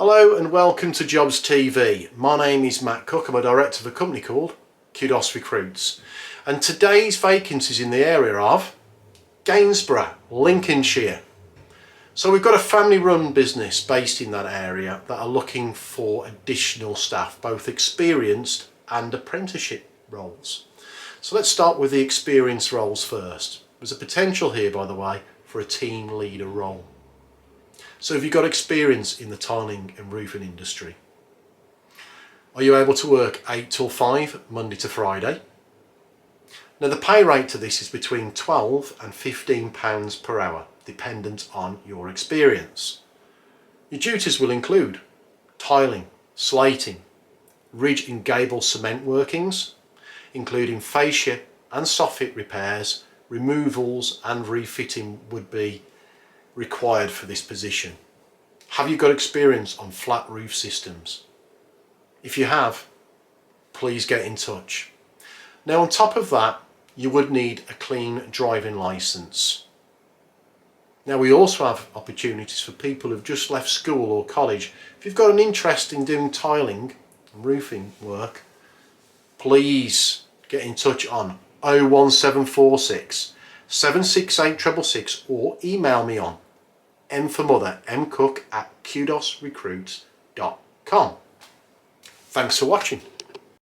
Hello and welcome to Jobs TV. My name is Matt Cook. I'm a director of a company called Kudos Recruits. And today's vacancies in the area of Gainsborough, Lincolnshire. So we've got a family-run business based in that area that are looking for additional staff, both experienced and apprenticeship roles. So let's start with the experienced roles first. There's a potential here, by the way, for a team leader role. So have you got experience in the tiling and roofing industry? Are you able to work 8 till 5, Monday to Friday? Now the pay rate to this is between £12 and £15 per hour, dependent on your experience. Your duties will include tiling, slating, ridge and gable cement workings, including fascia and soffit repairs, removals and refitting would be required for this position. Have you got experience on flat roof systems? If you have, please get in touch. Now on top of that, you would need a clean driving licence. Now we also have opportunities for people who've just left school or college. If you've got an interest in doing tiling and roofing work, please get in touch on 01746 768 666 or email me on mcook@kudosrecruits.com. Thanks for watching.